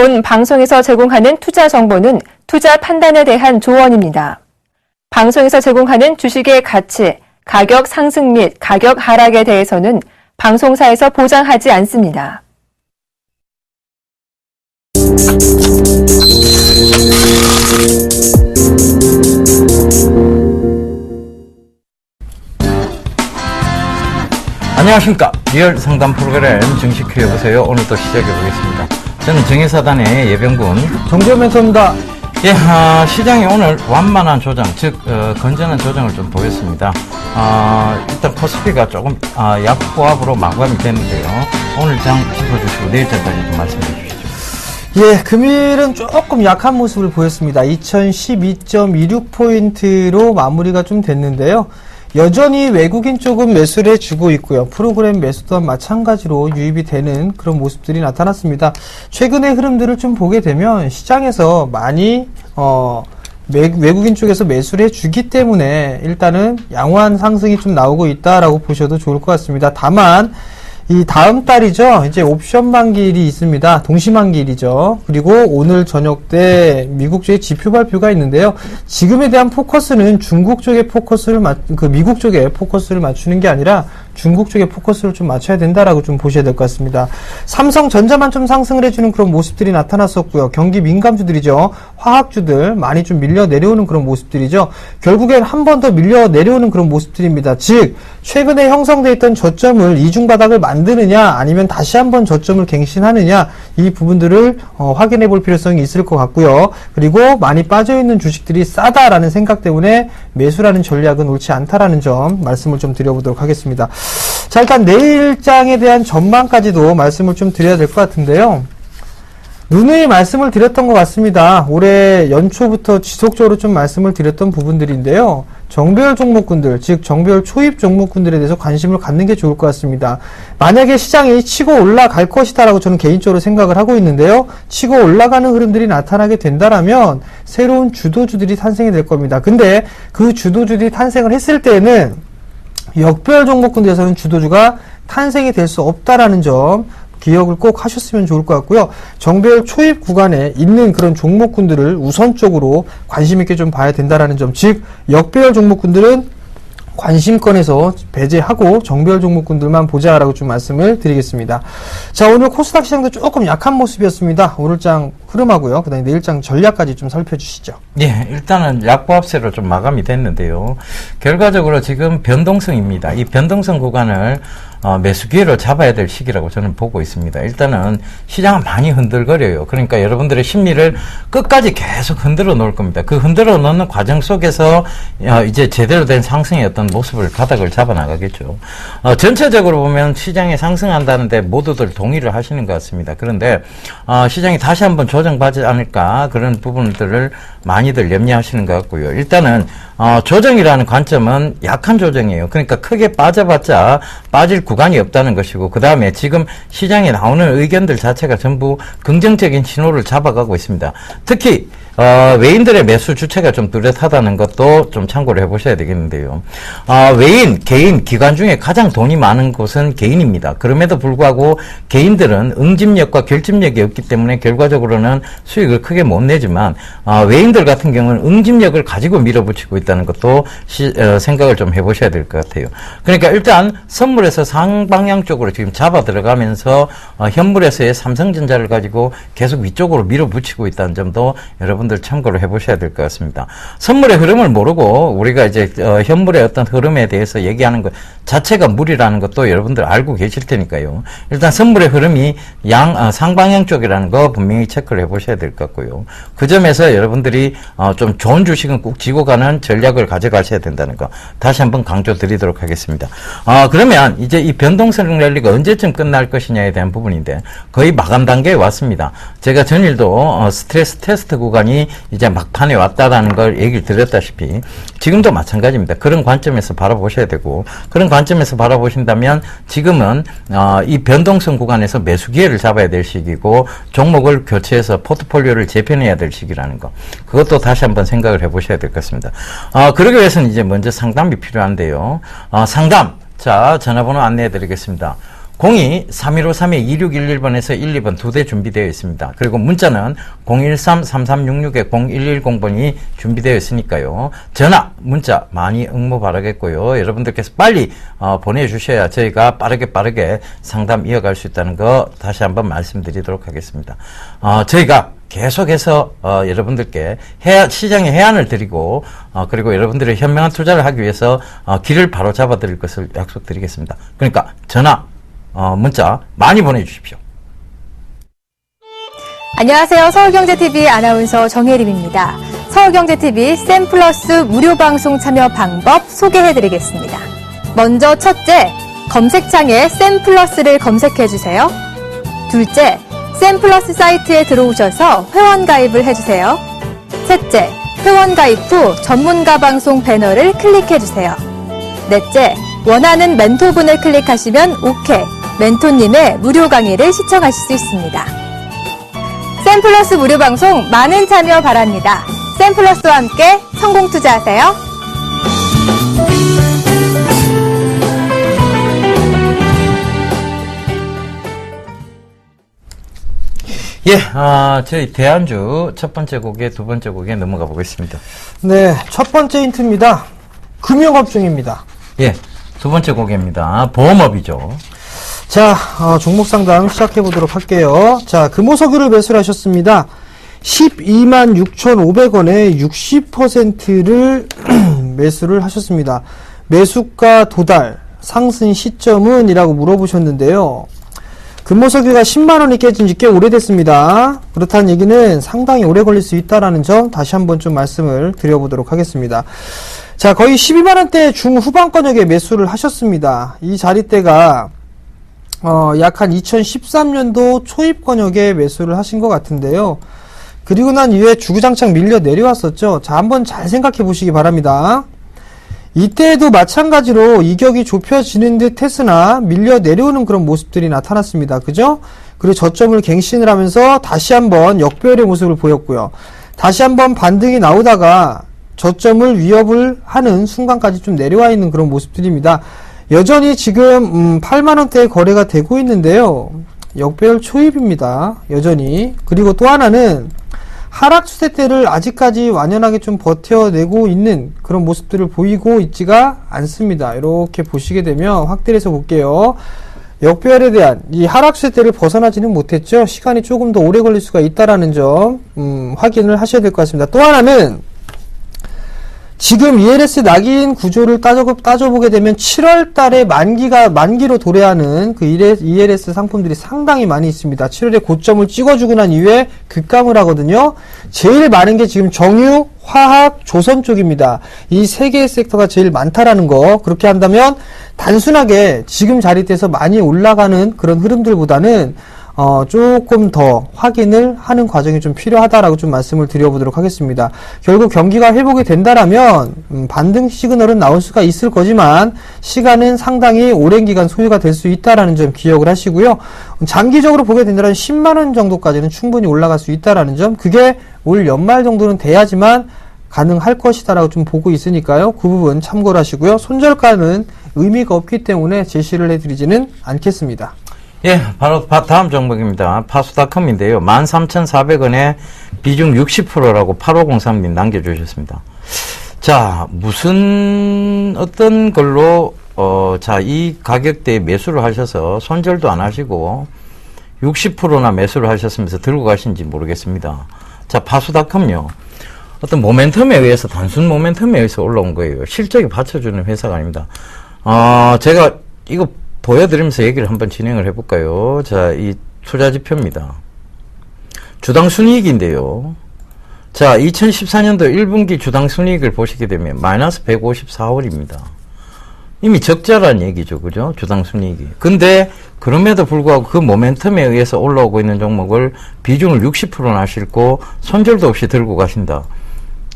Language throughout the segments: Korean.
본 방송에서 제공하는 투자 정보는 투자 판단에 대한 조언입니다. 방송에서 제공하는 주식의 가치, 가격 상승 및 가격 하락에 대해서는 방송사에서 보장하지 않습니다. 안녕하십니까. 리얼 상담 프로그램 정식 해보세요. 오늘도 시작해보겠습니다. 저는 정의사단의 예병군 정재현멘토입니다. 예, 시장이 오늘 완만한 조정, 즉 건전한 조정을 좀 보였습니다. 일단 코스피가 조금 약보합으로 마감이 됐는데요. 오늘 장 짚어주시고 내일장까지 좀 말씀해 주시죠. 예, 금일은 조금 약한 모습을 보였습니다. 2012.26포인트로 마무리가 좀 됐는데요. 여전히 외국인 쪽은 매수를 해주고 있고요. 프로그램 매수 또한 마찬가지로 유입이 되는 그런 모습들이 나타났습니다. 최근의 흐름들을 좀 보게 되면 시장에서 많이 외국인 쪽에서 매수를 해주기 때문에 일단은 양호한 상승이 좀 나오고 있다라고 보셔도 좋을 것 같습니다. 다만 이 다음 달이죠. 이제 옵션 만기일이 있습니다. 동시만기일이죠. 그리고 오늘 저녁 때 미국 쪽의 지표 발표가 있는데요. 지금에 대한 포커스는 중국 쪽에 포커스를 미국 쪽에 포커스를 맞추는 게 아니라 중국 쪽에 포커스를 좀 맞춰야 된다라고 좀 보셔야 될 것 같습니다. 삼성전자만 좀 상승을 해주는 그런 모습들이 나타났었고요. 경기 민감주들이죠. 화학주들 많이 좀 밀려 내려오는 그런 모습들이죠. 결국엔 한 번 더 밀려 내려오는 그런 모습들입니다. 즉 최근에 형성돼 있던 저점을 이중 바닥을 만드느냐 아니면 다시 한번 저점을 갱신하느냐 이 부분들을 확인해 볼 필요성이 있을 것 같고요. 그리고 많이 빠져있는 주식들이 싸다라는 생각 때문에 매수라는 전략은 옳지 않다라는 점 말씀을 좀 드려보도록 하겠습니다. 자, 일단 내일장에 대한 전망까지도 말씀을 좀 드려야 될 것 같은데요. 누누이 말씀을 드렸던 것 같습니다. 올해 연초부터 지속적으로 좀 말씀을 드렸던 부분들인데요. 정배열 종목군들, 즉 정배열 초입 종목군들에 대해서 관심을 갖는 게 좋을 것 같습니다. 만약에 시장이 치고 올라갈 것이다라고 저는 개인적으로 생각을 하고 있는데요. 치고 올라가는 흐름들이 나타나게 된다라면 새로운 주도주들이 탄생이 될 겁니다. 근데 그 주도주들이 탄생을 했을 때에는 역배열 종목군들에서는 주도주가 탄생이 될 수 없다라는 점 기억을 꼭 하셨으면 좋을 것 같고요. 정배열 초입 구간에 있는 그런 종목군들을 우선적으로 관심 있게 좀 봐야 된다라는 점, 즉 역배열 종목군들은 관심권에서 배제하고 정배열 종목군들만 보자라고 좀 말씀을 드리겠습니다. 자, 오늘 코스닥 시장도 조금 약한 모습이었습니다. 오늘장 흐름하고요. 그 다음에 내일장 전략까지 좀 살펴주시죠. 예, 일단은 약보합세로 좀 마감이 됐는데요. 결과적으로 지금 변동성입니다. 이 변동성 구간을 매수 기회를 잡아야 될 시기라고 저는 보고 있습니다. 일단은 시장은 많이 흔들거려요. 그러니까 여러분들의 심리를 끝까지 계속 흔들어 놓을 겁니다. 그 흔들어 놓는 과정 속에서 이제 제대로 된 상승의 어떤 모습을 바닥을 잡아 나가겠죠. 전체적으로 보면 시장이 상승한다는데 모두들 동의를 하시는 것 같습니다. 그런데 시장이 다시 한번 조정받지 않을까 그런 부분들을 많이들 염려하시는 것 같고요. 일단은 조정이라는 관점은 약한 조정이에요. 그러니까 크게 빠져봤자 빠질 구간이 없다는 것이고, 그 다음에 지금 시장에 나오는 의견들 자체가 전부 긍정적인 신호를 잡아가고 있습니다. 특히 외인들의 매수 주체가 좀 뚜렷하다는 것도 좀 참고를 해보셔야 되겠는데요. 외인, 개인, 기관 중에 가장 돈이 많은 곳은 개인입니다. 그럼에도 불구하고 개인들은 응집력과 결집력이 없기 때문에 결과적으로는 수익을 크게 못 내지만 외인들 같은 경우는 응집력을 가지고 밀어붙이고 있다는 것도 생각을 좀 해보셔야 될 것 같아요. 그러니까 일단 선물에서 상방향 쪽으로 지금 잡아 들어가면서 현물에서의 삼성전자를 가지고 계속 위쪽으로 밀어붙이고 있다는 점도 여러분들 참고를 해보셔야 될 것 같습니다. 선물의 흐름을 모르고 우리가 이제 현물의 어떤 흐름에 대해서 얘기하는 것 자체가 무리라는 것도 여러분들 알고 계실 테니까요. 일단 선물의 흐름이 상방향 쪽이라는 거 분명히 체크를 해보셔야 될 것 같고요. 그 점에서 여러분들이 좀 좋은 주식은 꼭 쥐고 가는 전략을 가져가셔야 된다는 거 다시 한번 강조드리도록 하겠습니다. 그러면 이제 이 변동성 랠리가 언제쯤 끝날 것이냐에 대한 부분인데 거의 마감 단계에 왔습니다. 제가 전일도 스트레스 테스트 구간이 이제 막판에 왔다라는 걸 얘기를 드렸다시피 지금도 마찬가지입니다. 그런 관점에서 바라보셔야 되고, 그런 관점에서 바라보신다면 지금은 이 변동성 구간에서 매수 기회를 잡아야 될 시기고 종목을 교체해서 포트폴리오를 재편해야 될 시기라는 거, 그것도 다시 한번 생각을 해보셔야 될 것 같습니다. 그러기 위해서는 이제 먼저 상담이 필요한데요. 상담, 자, 전화번호 안내해 드리겠습니다. 02-3153-2611번에서 1, 2번 2대 준비되어 있습니다. 그리고 문자는 013-3366-0110번이 준비되어 있으니까요. 전화, 문자 많이 응모 바라겠고요. 여러분들께서 빨리 보내주셔야 저희가 빠르게 상담 이어갈 수 있다는 거 다시 한번 말씀드리도록 하겠습니다. 저희가 계속해서 여러분들께 시장의 해안을 드리고 그리고 여러분들의 현명한 투자를 하기 위해서 길을 바로 잡아드릴 것을 약속드리겠습니다. 그러니까 전화, 문자 많이 보내주십시오. 안녕하세요. 서울경제TV 아나운서 정혜림입니다. 서울경제TV 샘플러스 무료 방송 참여 방법 소개해드리겠습니다. 먼저 첫째, 검색창에 샘플러스를 검색해주세요. 둘째, 샘플러스 사이트에 들어오셔서 회원 가입을 해주세요. 셋째, 회원 가입 후 전문가 방송 배너를 클릭해주세요. 넷째, 원하는 멘토분을 클릭하시면 OK, 멘토님의 무료 강의를 시청하실 수 있습니다. 샘플러스 무료 방송 많은 참여 바랍니다. 샘플러스와 함께 성공 투자하세요. 예, 저희 대안주 첫 번째 곡에 두 번째 곡에 넘어가 보겠습니다. 네, 첫 번째 힌트입니다. 금융업종입니다. 예, 두 번째 곡입니다. 보험업이죠. 자, 종목 상담 시작해 보도록 할게요. 자, 금호석유를 매수를 하셨습니다. 126,500원에 60%를 매수를 하셨습니다. 매수가 도달, 상승 시점은? 이라고 물어보셨는데요. 금호석유가 10만원이 깨진 지 꽤 오래됐습니다. 그렇다는 얘기는 상당히 오래 걸릴 수 있다는 점 다시 한번 좀 말씀을 드려보도록 하겠습니다. 자, 거의 12만원대 중후반권역에 매수를 하셨습니다. 이 자리대가 약 한 2013년도 초입권역에 매수를 하신 것 같은데요. 그리고 난 이후에 주구장창 밀려 내려왔었죠. 자, 한번 잘 생각해 보시기 바랍니다. 이때에도 마찬가지로 이격이 좁혀지는 듯 했으나 밀려 내려오는 그런 모습들이 나타났습니다. 그죠? 그리고 저점을 갱신을 하면서 다시 한번 역배열의 모습을 보였고요. 다시 한번 반등이 나오다가 저점을 위협을 하는 순간까지 좀 내려와 있는 그런 모습들입니다. 여전히 지금 8만원대에 거래가 되고 있는데요. 역배열 초입입니다. 여전히. 그리고 또 하나는 하락 추세대를 아직까지 완연하게 좀 버텨내고 있는 그런 모습들을 보이고 있지가 않습니다. 이렇게 보시게 되면 확대해서 볼게요. 역배열에 대한 이 하락 추세대를 벗어나지는 못했죠. 시간이 조금 더 오래 걸릴 수가 있다라는 점 확인을 하셔야 될 것 같습니다. 또 하나는 지금 ELS 낙인 구조를 따져보게 되면 7월 달에 만기로 도래하는 그 ELS 상품들이 상당히 많이 있습니다. 7월에 고점을 찍어주고 난 이후에 급감을 하거든요. 제일 많은 게 지금 정유, 화학, 조선 쪽입니다. 이 세 개의 섹터가 제일 많다라는 거. 그렇게 한다면 단순하게 지금 자리대에서 많이 올라가는 그런 흐름들보다는 조금 더 확인을 하는 과정이 좀 필요하다라고 좀 말씀을 드려보도록 하겠습니다. 결국 경기가 회복이 된다라면 반등 시그널은 나올 수가 있을 거지만 시간은 상당히 오랜 기간 소요가 될 수 있다라는 점 기억을 하시고요. 장기적으로 보게 된다면 10만원 정도까지는 충분히 올라갈 수 있다라는 점, 그게 올 연말 정도는 돼야지만 가능할 것이다라고 좀 보고 있으니까요. 그 부분 참고를 하시고요. 손절가는 의미가 없기 때문에 제시를 해드리지는 않겠습니다. 예, 바로 다음 종목입니다. 파수닷컴인데요. 13,400원에 비중 60%라고 8503님 남겨주셨습니다. 자, 어떤 걸로, 자, 이 가격대에 매수를 하셔서 손절도 안 하시고 60%나 매수를 하셨으면서 들고 가신지 모르겠습니다. 자, 파수닷컴요. 어떤 모멘텀에 의해서, 단순 모멘텀에 의해서 올라온 거예요. 실적이 받쳐주는 회사가 아닙니다. 제가 이거 보여드리면서 얘기를 한번 진행을 해볼까요? 자, 이 투자 지표입니다. 주당 순이익인데요. 자, 2014년도 1분기 주당 순이익을 보시게 되면 마이너스 154원입니다. 이미 적자란 얘기죠. 그죠? 주당 순이익이. 근데 그럼에도 불구하고 그 모멘텀에 의해서 올라오고 있는 종목을 비중을 60%나 싣고 손절도 없이 들고 가신다.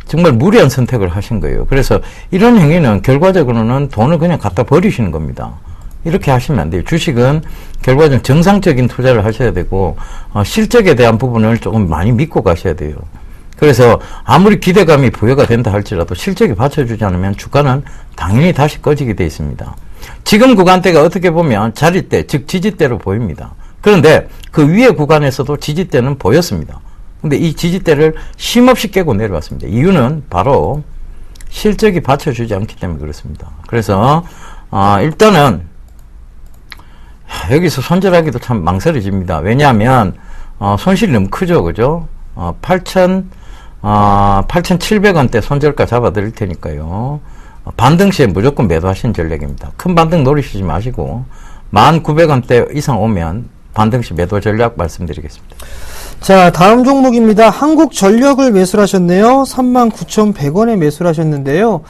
정말 무리한 선택을 하신 거예요. 그래서 이런 행위는 결과적으로는 돈을 그냥 갖다 버리시는 겁니다. 이렇게 하시면 안 돼요. 주식은 결과적으로 정상적인 투자를 하셔야 되고 실적에 대한 부분을 조금 많이 믿고 가셔야 돼요. 그래서 아무리 기대감이 부여가 된다 할지라도 실적이 받쳐주지 않으면 주가는 당연히 다시 꺼지게 돼 있습니다. 지금 구간대가 어떻게 보면 자리대, 즉 지지대로 보입니다. 그런데 그 위에 구간에서도 지지대는 보였습니다. 근데 이 지지대를 쉼없이 깨고 내려왔습니다. 이유는 바로 실적이 받쳐주지 않기 때문에 그렇습니다. 그래서 일단은 여기서 손절하기도 참 망설여집니다. 왜냐하면 손실이 너무 크죠, 그죠? 8,700원대 손절가 잡아드릴 테니까요. 반등시에 무조건 매도하시는 전략입니다. 큰 반등 노리시지 마시고 1,900원대 이상 오면 반등시 매도 전략 말씀드리겠습니다. 자, 다음 종목입니다. 한국전력을 매수하셨네요. 39,100원에 매수를 하셨는데요.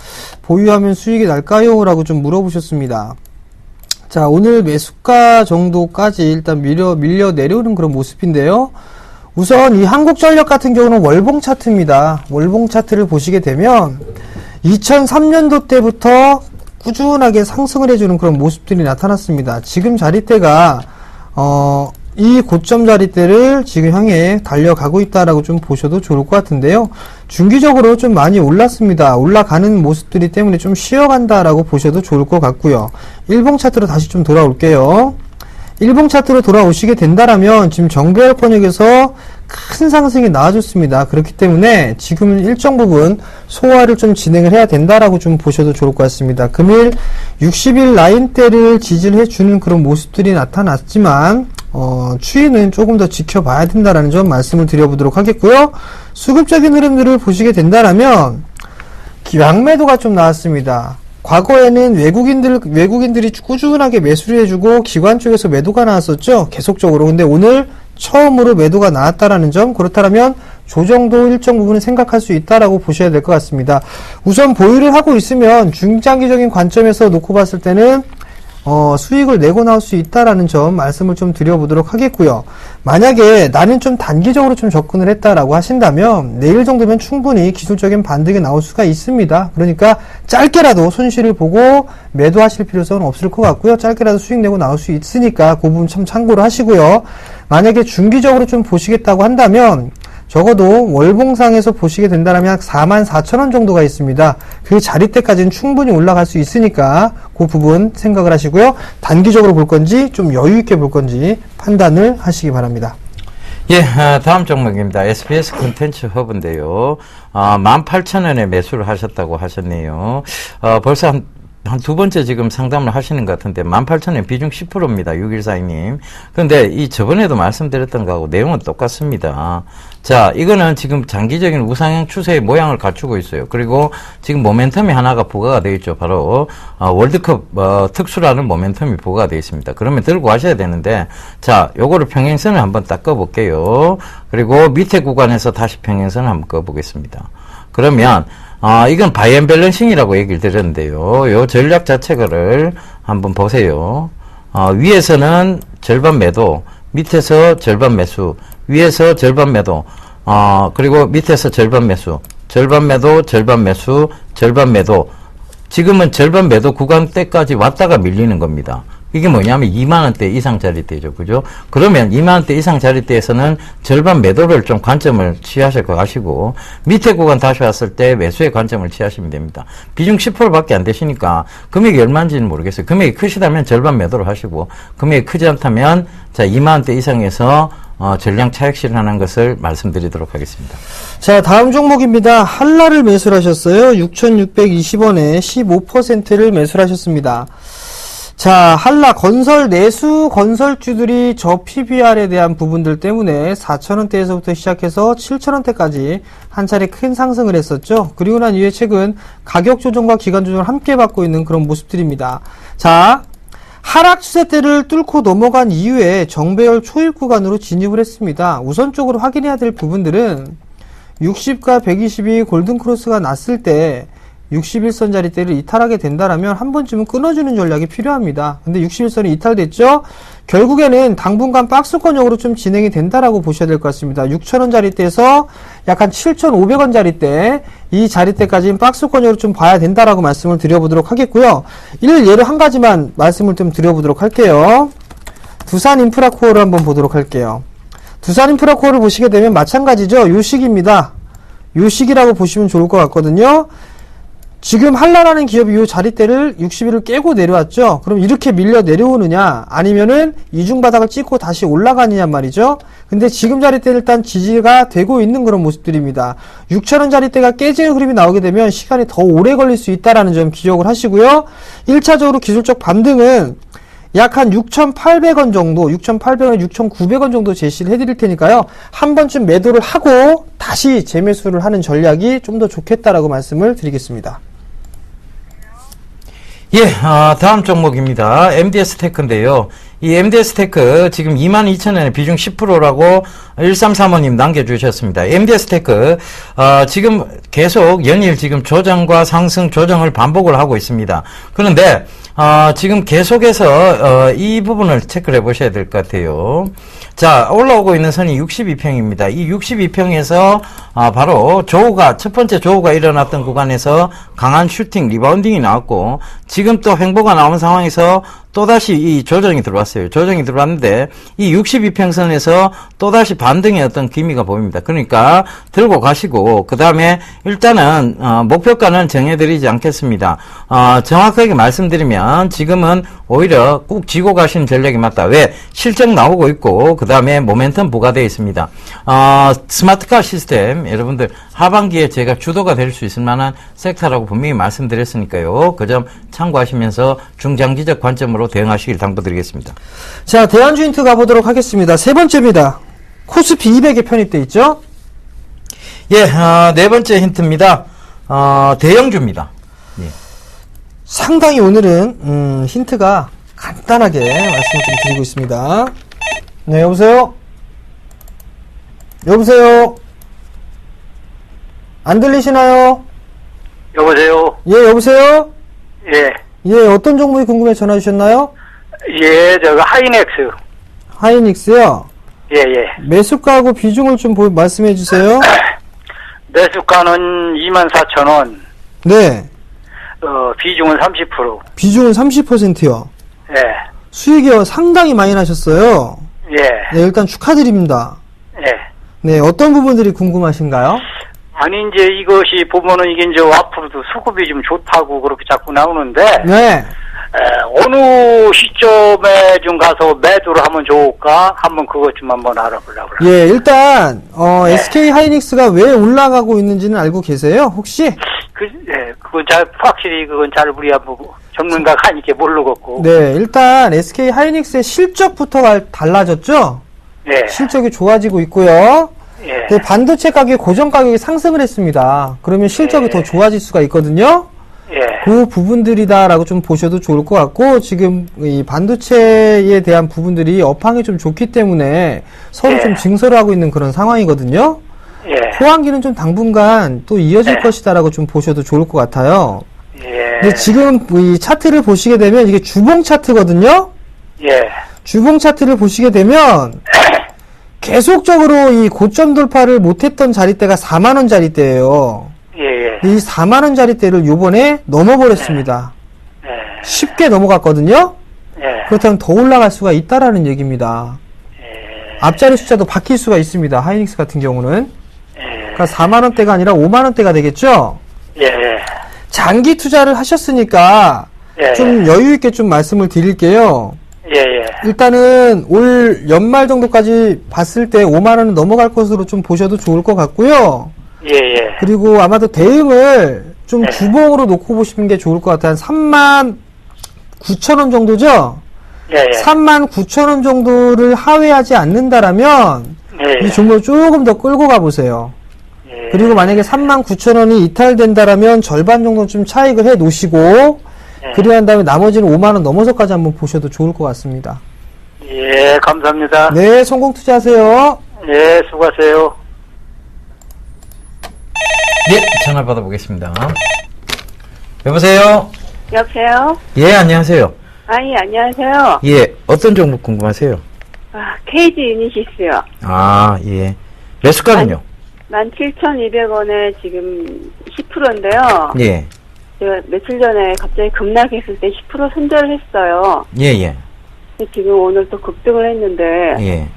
보유하면 수익이 날까요? 라고 좀 물어보셨습니다. 자, 오늘 매수가 정도까지 일단 밀려 내려오는 그런 모습인데요. 우선 이 한국전력 같은 경우는 월봉 차트입니다. 월봉 차트를 보시게 되면 2003년도 때부터 꾸준하게 상승을 해주는 그런 모습들이 나타났습니다. 지금 자리대가 이 고점 자리대를 지금 향해 달려가고 있다라고 좀 보셔도 좋을 것 같은데요. 중기적으로 좀 많이 올랐습니다. 올라가는 모습들이 때문에 좀 쉬어간다라고 보셔도 좋을 것 같고요. 일봉 차트로 다시 좀 돌아올게요. 일봉 차트로 돌아오시게 된다라면 지금 정배열권역에서 큰 상승이 나와줬습니다. 그렇기 때문에 지금은 일정 부분 소화를 좀 진행을 해야 된다라고 좀 보셔도 좋을 것 같습니다. 금일 60일 라인대를 지지를 해주는 그런 모습들이 나타났지만 추이는 조금 더 지켜봐야 된다라는 점 말씀을 드려보도록 하겠고요. 수급적인 흐름들을 보시게 된다라면 양매도가 좀 나왔습니다. 과거에는 외국인들이 꾸준하게 매수를 해주고 기관 쪽에서 매도가 나왔었죠. 계속적으로. 근데 오늘 처음으로 매도가 나왔다라는 점, 그렇다면 조정도 일정 부분은 생각할 수 있다라고 보셔야 될 것 같습니다. 우선 보유를 하고 있으면 중장기적인 관점에서 놓고 봤을 때는 수익을 내고 나올 수 있다라는 점 말씀을 좀 드려보도록 하겠고요. 만약에 나는 좀 단기적으로 좀 접근을 했다라고 하신다면 내일 정도면 충분히 기술적인 반등이 나올 수가 있습니다. 그러니까 짧게라도 손실을 보고 매도하실 필요성은 없을 것 같고요. 짧게라도 수익 내고 나올 수 있으니까 그 부분 참 참고를 하시고요. 만약에 중기적으로 좀 보시겠다고 한다면 적어도 월봉상에서 보시게 된다면 약 44,000원 정도가 있습니다. 그 자리대까지는 충분히 올라갈 수 있으니까 그 부분 생각을 하시고요. 단기적으로 볼 건지 좀 여유 있게 볼 건지 판단을 하시기 바랍니다. 예, 다음 종목입니다. SBS 콘텐츠 허브인데요. 18,000원에 매수를 하셨다고 하셨네요. 벌써 한 두 번째 지금 상담을 하시는 것 같은데 18,000원 비중 10%입니다. 6142님. 근데 저번에도 말씀드렸던 거하고 내용은 똑같습니다. 자, 이거는 지금 장기적인 우상향 추세의 모양을 갖추고 있어요. 그리고 지금 모멘텀이 하나가 부과가 되어 있죠. 바로 월드컵 특수라는 모멘텀이 부과가 되어 있습니다. 그러면 들고 가셔야 되는데, 자, 요거를 평행선을 한번 딱 꺼볼게요. 그리고 밑에 구간에서 다시 평행선을 한번 꺼보겠습니다. 그러면 이건 바이앤밸런싱이라고 얘기를 드렸는데요. 요 전략 자체를 한번 보세요. 위에서는 절반 매도, 밑에서 절반 매수, 위에서 절반 매도, 그리고 밑에서 절반 매수, 절반 매도, 절반 매수, 절반 매도. 지금은 절반 매도 구간대까지 왔다가 밀리는 겁니다. 이게 뭐냐면 2만원대 이상 자리대죠. 그죠? 그러면 2만원대 이상 자리대에서는 절반 매도를 좀 관점을 취하실 거 하시고, 밑에 구간 다시 왔을 때 매수의 관점을 취하시면 됩니다. 비중 10%밖에 안 되시니까 금액이 얼마인지는 모르겠어요. 금액이 크시다면 절반 매도를 하시고, 금액이 크지 않다면, 자, 2만원대 이상에서 전량 차익 실현하는 것을 말씀드리도록 하겠습니다. 자, 다음 종목입니다. 한라를 매수를 하셨어요. 6,620원에 15%를 매수를 하셨습니다. 자, 한라 건설 내수 건설주들이 저 PBR에 대한 부분들 때문에 4,000원대에서부터 시작해서 7,000원대까지 한 차례 큰 상승을 했었죠. 그리고 난 이후에 최근 가격 조정과 기간 조정을 함께 받고 있는 그런 모습들입니다. 자, 하락 추세대를 뚫고 넘어간 이후에 정배열 초입 구간으로 진입을 했습니다. 우선적으로 확인해야 될 부분들은 60과 120이 골든크로스가 났을 때 61선 자리대를 이탈하게 된다라면 한 번쯤은 끊어주는 전략이 필요합니다. 근데 61선이 이탈됐죠? 결국에는 당분간 박스권형으로 좀 진행이 된다라고 보셔야 될 것 같습니다. 6,000원 자리대에서 약 한 7,500원 자리대, 이 자리대까지는 박스권형으로 좀 봐야 된다라고 말씀을 드려보도록 하겠고요. 이를 예로 한 가지만 말씀을 좀 드려보도록 할게요. 두산인프라코어를 한번 보도록 할게요. 두산인프라코어를 보시게 되면 마찬가지죠. 요 시기입니다. 요 시기라고 보시면 좋을 것 같거든요. 지금 한라라는 기업이 이 자리대를 60일을 깨고 내려왔죠. 그럼 이렇게 밀려 내려오느냐 아니면은 이중바닥을 찍고 다시 올라가느냐 말이죠. 근데 지금 자리대는 일단 지지가 되고 있는 그런 모습들입니다. 6,000원 자리대가 깨지는 흐름이 나오게 되면 시간이 더 오래 걸릴 수 있다는 점 기억을 하시고요. 1차적으로 기술적 반등은 약 한 6,800원 정도, 6,800원, 6,900원 정도 제시를 해드릴 테니까요. 한 번쯤 매도를 하고 다시 재매수를 하는 전략이 좀 더 좋겠다라고 말씀을 드리겠습니다. 예, 다음 종목입니다. MDS 테크인데요. 이 MDS 테크 지금 22,000원에 비중 10%라고 1335님 남겨주셨습니다. MDS 테크, 지금 계속 연일 지금 조정과 상승 조정을 반복을 하고 있습니다. 그런데, 지금 계속해서, 이 부분을 체크를 해 보셔야 될 것 같아요. 자, 올라오고 있는 선이 62평입니다. 이 62평에서, 바로 첫 번째 조우가 일어났던 구간에서 강한 슈팅, 리바운딩이 나왔고, 지금 또 횡보가 나온 상황에서 또다시 이 조정이 들어왔어요. 조정이 들어왔는데, 이 62평선에서 또다시 반등의 어떤 기미가 보입니다. 그러니까, 들고 가시고, 그 다음에 일단은, 목표가는 정해드리지 않겠습니다. 정확하게 말씀드리면, 지금은 오히려 꾹 쥐고 가시는 전략이 맞다. 왜? 실적 나오고 있고, 그 다음에 모멘텀 부과되어 있습니다. 스마트카 시스템, 여러분들, 하반기에 제가 주도가 될 수 있을 만한 섹터라고 분명히 말씀드렸으니까요. 그 점 참고하시면서 중장기적 관점으로 대응하시길 당부드리겠습니다. 자, 대한주인트 가보도록 하겠습니다. 세 번째입니다. 코스피 200에 편입되어 있죠? 예, 네 번째 힌트입니다. 대형주입니다. 예. 상당히 오늘은 힌트가 간단하게 말씀을 좀 드리고 있습니다. 네, 여보세요? 여보세요? 안 들리시나요? 여보세요? 예, 여보세요? 예. 예, 어떤 종목이 궁금해 전화 주셨나요? 예, 하이넥스. 하이닉스요? 예, 예. 매수가하고 비중을 좀 말씀해 주세요. 매수가는 24,000원. 네. 비중은 30%. 비중은 30%요. 예. 수익이요, 상당히 많이 나셨어요. 예. 네, 일단 축하드립니다. 예. 네, 어떤 부분들이 궁금하신가요? 아니, 이제 이것이 보면은 이게 이제 앞으로도 수급이 좀 좋다고 그렇게 자꾸 나오는데, 네. 어느 시점에 좀 가서 매도를 하면 좋을까? 한번 그것 좀 한번 알아보려고 그래요. 예, 일단, 네. SK 하이닉스가 왜 올라가고 있는지는 알고 계세요? 혹시? 그건 확실히 그건 잘 우리가 보고, 전문가가 아니게 모르겠고. 네, 일단 SK 하이닉스의 실적부터가 달라졌죠? 예. 실적이 좋아지고 있고요. 예. 네, 반도체 가격이 고정 가격이 상승을 했습니다. 그러면 실적이 예. 더 좋아질 수가 있거든요. 예. 그 부분들이다라고 좀 보셔도 좋을 것 같고, 지금 이 반도체에 대한 부분들이 업황이 좀 좋기 때문에 서로 예. 좀 증설을 하고 있는 그런 상황이거든요. 예. 호황기는 좀 당분간 또 이어질 예. 것이다라고 좀 보셔도 좋을 것 같아요. 예. 근데 지금 이 차트를 보시게 되면 이게 주봉 차트거든요. 예. 주봉 차트를 보시게 되면 계속적으로 이 고점 돌파를 못했던 자리대가 4만원 자리대예요. 예. 이 4만원 자리대를 요번에 넘어버렸습니다. 예. 쉽게 넘어갔거든요. 예. 그렇다면 더 올라갈 수가 있다라는 얘기입니다. 앞자리 숫자도 바뀔 수가 있습니다. 하이닉스 같은 경우는. 그러니까 4만원대가 아니라 5만원대가 되겠죠. 예. 장기 투자를 하셨으니까 예. 좀 여유 있게 좀 말씀을 드릴게요. 예. 일단은 올 연말 정도까지 봤을 때 5만 원은 넘어갈 것으로 좀 보셔도 좋을 것 같고요. 예. 그리고 아마도 대응을 좀 네. 주봉으로 놓고 보시는 게 좋을 것 같아요. 한 3만 9천 원 정도죠? 예. 3만 9천 원 정도를 하회하지 않는다라면 예. 이 종목을 조금 더 끌고 가보세요. 예. 그리고 만약에 3만 9천 원이 이탈된다라면 절반 정도 좀 차익을 해 놓으시고 그래야 한 다음에 나머지는 5만 원 넘어서까지 한번 보셔도 좋을 것 같습니다. 예, 감사합니다. 네, 성공 투자하세요. 예, 수고하세요. 예, 전화 받아보겠습니다. 여보세요? 여보세요? 예, 안녕하세요. 아니, 안녕하세요. 예, 어떤 종목 궁금하세요? KG 유니시스요. 아, 예. 매수가는요? 17,200원에 지금 10%인데요. 예, 제가 며칠 전에 갑자기 급락했을 때 10% 손절을 했어요. 예. 근데 지금 오늘 또 급등을 했는데, 예.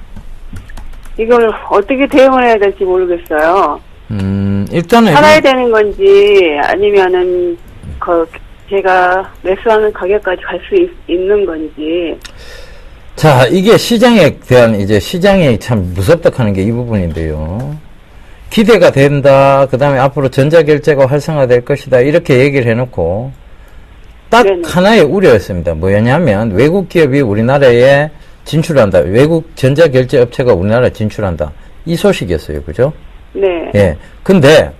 이걸 어떻게 대응을 해야 될지 모르겠어요. 일단은. 살아야 되는 건지, 아니면은 제가 매수하는 가격까지 갈 수 있는 건지. 자, 이게 시장에 대한 이제 시장이 참 무섭다 하는 게 이 부분인데요. 기대가 된다. 그 다음에 앞으로 전자결제가 활성화될 것이다. 이렇게 얘기를 해놓고 딱 네네. 하나의 우려였습니다. 뭐였냐면 외국 기업이 우리나라에 진출한다. 외국 전자결제 업체가 우리나라에 진출한다. 이 소식이었어요. 그죠? 네. 예. 근데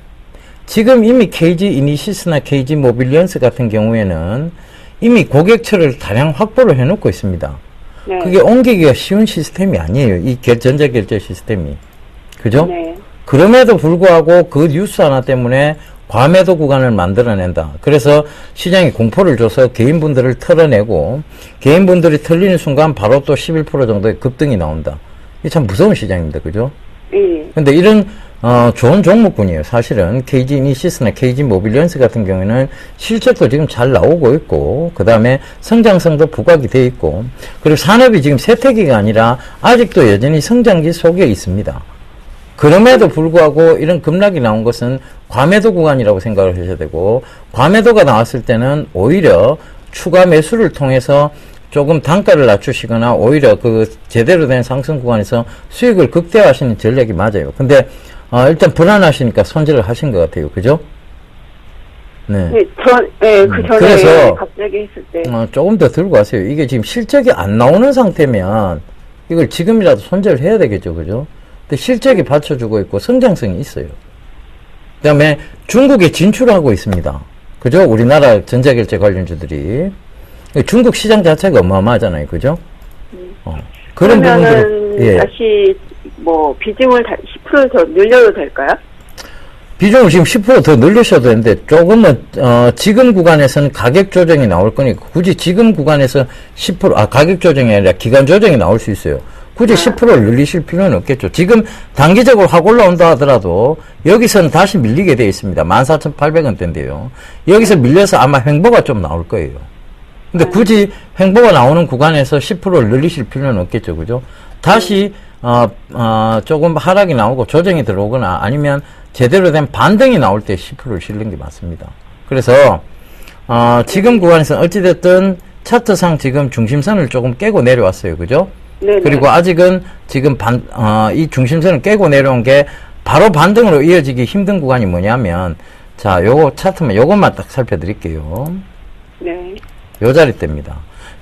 지금 이미 KG 이니시스나 KG 모빌리언스 같은 경우에는 이미 고객처를 다량 확보를 해놓고 있습니다. 네. 그게 옮기기가 쉬운 시스템이 아니에요. 이 전자결제 시스템이. 그죠? 네. 그럼에도 불구하고 그 뉴스 하나 때문에 과매도 구간을 만들어낸다. 그래서 시장이 공포를 줘서 개인분들을 털어내고 개인분들이 털리는 순간 바로 또 11% 정도의 급등이 나온다. 이게 참 무서운 시장입니다. 그죠? 예. 근데 이런 좋은 종목군이에요. 사실은 KG 이니시스나 KG 모빌리언스 같은 경우에는 실적도 지금 잘 나오고 있고 그 다음에 성장성도 부각이 돼 있고 그리고 산업이 지금 쇠퇴기가 아니라 아직도 여전히 성장기 속에 있습니다. 그럼에도 불구하고 이런 급락이 나온 것은 과매도 구간이라고 생각을 하셔야 되고 과매도가 나왔을 때는 오히려 추가 매수를 통해서 조금 단가를 낮추시거나 오히려 그 제대로 된 상승 구간에서 수익을 극대화하시는 전략이 맞아요. 근데 일단 불안하시니까 손절을 하신 것 같아요. 그죠? 네. 네, 그 전에 그래서 갑자기 했을 때. 조금 더 들고 가세요. 이게 지금 실적이 안 나오는 상태면 이걸 지금이라도 손절을 해야 되겠죠. 그죠? 근데 실적이 받쳐주고 있고 성장성이 있어요. 그 다음에 중국에 진출하고 있습니다. 그죠? 우리나라 전자결제 관련주들이. 중국 시장 자체가 어마어마하잖아요. 그죠? 그런 그러면은 부분들을, 예. 다시 뭐 비중을 10%더 늘려도 될까요? 비중을 지금 10% 더 늘리셔도 되는데 조금은 지금 구간에서는 가격 조정이 나올 거니까 굳이 지금 구간에서 10% 가격 조정이 아니라 기간 조정이 나올 수 있어요. 굳이 10%를 늘리실 필요는 없겠죠. 지금 단기적으로 확 올라온다 하더라도 여기서는 다시 밀리게 되어 있습니다. 14,800원대인데요. 여기서 밀려서 아마 횡보가 좀 나올 거예요. 근데 굳이 횡보가 나오는 구간에서 10%를 늘리실 필요는 없겠죠. 그죠? 다시 조금 하락이 나오고 조정이 들어오거나 아니면 제대로 된 반등이 나올 때 10%를 실는 게 맞습니다. 그래서 지금 구간에서는 어찌됐든 차트상 지금 중심선을 조금 깨고 내려왔어요. 그죠? 네네. 그리고 아직은 지금 이 중심선을 깨고 내려온 게 바로 반등으로 이어지기 힘든 구간이 뭐냐면 자, 요거 차트만 요것만 딱 살펴드릴게요. 네. 요 자리대입니다.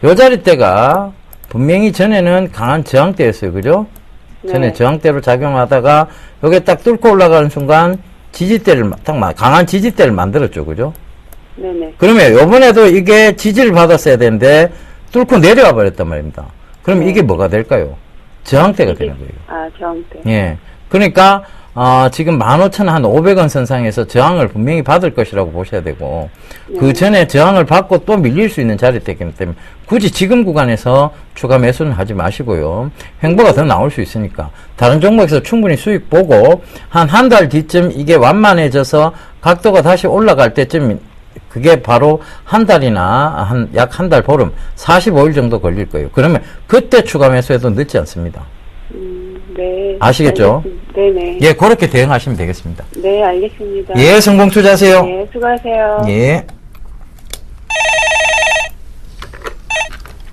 요 자리대가 분명히 전에는 강한 저항대였어요. 그죠? 네. 전에 저항대로 작용하다가 요게 딱 뚫고 올라가는 순간 지지대를 강한 지지대를 만들었죠. 그죠? 네네. 그러면 요번에도 이게 지지를 받았어야 되는데 뚫고 내려와 버렸단 말입니다. 그럼 네. 이게 뭐가 될까요? 저항대가 되는 거예요. 저항대. 예. 그러니까 지금 15,500원 선상에서 저항을 분명히 받을 것이라고 보셔야 되고 그 전에 저항을 받고 또 밀릴 수 있는 자리대이기 때문에 굳이 지금 구간에서 추가 매수는 하지 마시고요. 횡보가 더 나올 수 있으니까 다른 종목에서 충분히 수익 보고 한 달 뒤쯤 이게 완만해져서 각도가 다시 올라갈 때쯤 그게 바로 한 달이나 약 한 달 보름 45일 정도 걸릴 거예요. 그러면 그때 추가 매수해도 늦지 않습니다. 네. 아시겠죠? 네네. 예, 그렇게 대응하시면 되겠습니다. 네, 알겠습니다. 예, 성공 투자하세요. 네, 수고하세요. 예.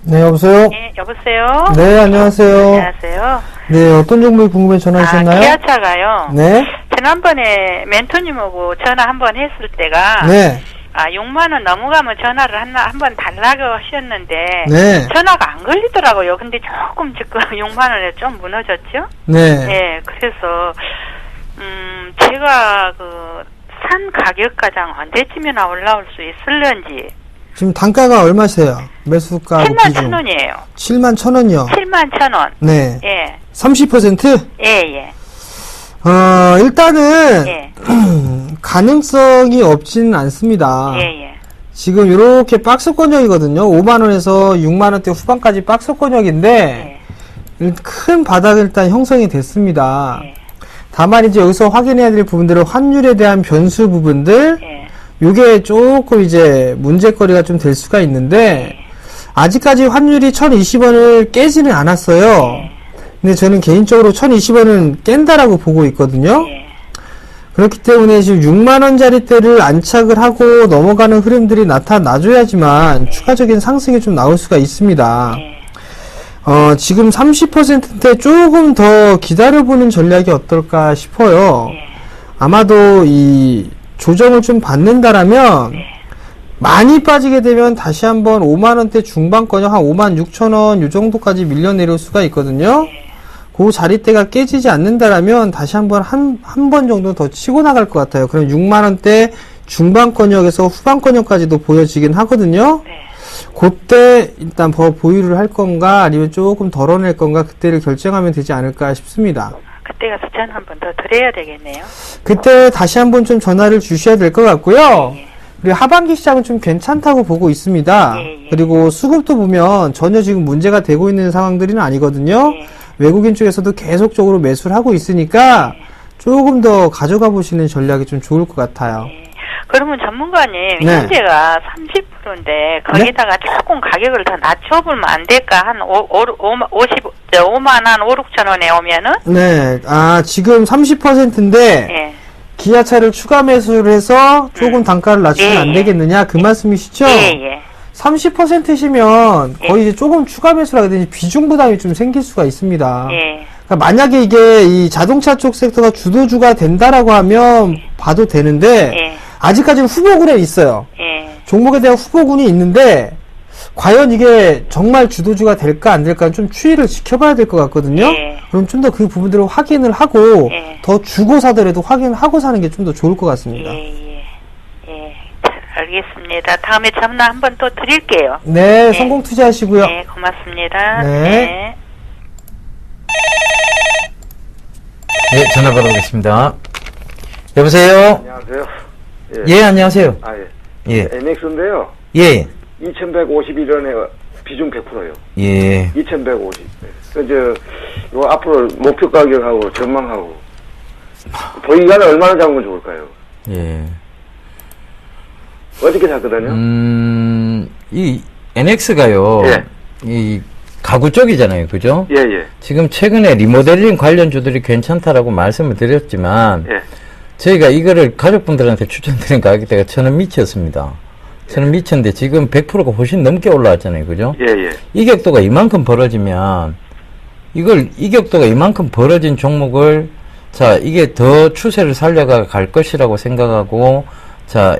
네, 여보세요? 네, 여보세요? 네, 안녕하세요. 안녕하세요. 네, 어떤 종목이 궁금해 전화 주셨나요? 기아차가요. 네. 지난번에 멘토님하고 전화 한번 했을 때가 네. 6만 원 넘어가면 전화를 한번 달라고 하셨는데 네. 전화가 안 걸리더라고요. 근데 조금 지금 6만 원에 좀 무너졌죠? 네. 네, 그래서 제가 산 가격가장 언제쯤이나 올라올 수 있을런지. 지금 단가가 얼마세요? 매수가 7만 천 원이에요. 7만 천 원이요. 7만 천 원. 네. 예. 30%? 예. 일단은 예. 가능성이 없지는 않습니다. 예. 지금 이렇게 박스권역이거든요. 5만 원에서 6만 원대 후반까지 박스권역인데 큰 바닥은 일단 형성이 됐습니다. 예. 다만 이제 여기서 확인해야 될 부분들은 환율에 대한 변수 부분들, 예. 요게 조금 이제 문제거리가 좀 될 수가 있는데 아직까지 환율이 1020원을 깨지는 않았어요. 근데 저는 개인적으로 1020원은 깬다라고 보고 있거든요. 그렇기 때문에 지금 6만원짜리대를 안착을 하고 넘어가는 흐름들이 나타나줘야지만 추가적인 상승이 좀 나올 수가 있습니다. 예. 지금 30%대 조금 더 기다려보는 전략이 어떨까 싶어요. 예. 아마도 이 조정을 좀 받는다라면 많이 빠지게 되면 다시 한번 5만원대 중반권역 한 56,000원 요 정도까지 밀려 내려올 수가 있거든요. 그 자리대가 깨지지 않는다라면 다시 한번 한 번 정도 더 치고 나갈 것 같아요. 그럼 6만원대 중반권역에서 후반권역까지도 보여지긴 하거든요. 네. 그때 일단 보유를 할 건가 아니면 조금 덜어낼 건가 그때를 결정하면 되지 않을까 싶습니다. 그때 가서 전 한 번 더 드려야 되겠네요. 그때 다시 한번 좀 전화를 주셔야 될 것 같고요. 그리고 하반기 시장은 좀 괜찮다고 보고 있습니다. 그리고 수급도 보면 전혀 지금 문제가 되고 있는 상황들은 아니거든요. 외국인 쪽에서도 계속적으로 매수를 하고 있으니까 조금 더 가져가 보시는 전략이 좀 좋을 것 같아요. 그러면 전문가님, 네. 현재가 30%인데 거기다가 조금 가격을 더 낮춰보면 안 될까? 한 5만 한 5, 6천 원에 오면은? 네, 지금 30%인데 예. 기아차를 추가 매수를 해서 조금 단가를 낮추면 안 되겠느냐 그 말씀이시죠? 예. 30%시면 거의 이제 조금 추가 매수를 하게 되니 비중 부담이 좀 생길 수가 있습니다. 예. 그러니까 만약에 이게 이 자동차 쪽 섹터가 주도주가 된다라고 하면 봐도 되는데 예. 아직까지는 후보군에 있어요. 예. 종목에 대한 후보군이 있는데 과연 이게 정말 주도주가 될까 안 될까 좀 추이를 지켜봐야 될 것 같거든요. 예. 그럼 좀 더 그 부분들을 확인을 하고 예. 더 주고 사더라도 확인을 하고 사는 게 좀 더 좋을 것 같습니다. 예. 잘 알겠습니다. 다음에 전화 한 번 또 드릴게요. 네, 성공 투자하시고요. 네, 고맙습니다. 네. 네, 전화 받아보겠습니다. 여보세요? 안녕하세요. 예, 안녕하세요. 예. NX인데요. 예. 2151원에 비중 100%요. 예. 2150. 요 앞으로 목표 가격하고 전망하고 보유기간을 얼마나 잡으면 좋을까요? 예. 어저께 샀거든요. 이 NX가요. 예. 이 가구 쪽이잖아요. 그죠? 예. 지금 최근에 리모델링 관련주들이 괜찮다라고 말씀을 드렸지만 예. 저희가 이거를 가족분들한테 추천드린 가격대가 1,000원 미치였습니다. 1,000원 미쳤는데 지금 100%가 훨씬 넘게 올라왔잖아요. 그죠? 예. 이격도가 이만큼 벌어지면 이격도가 이만큼 벌어진 종목을 자, 이게 더 추세를 살려가 갈 것이라고 생각하고 자,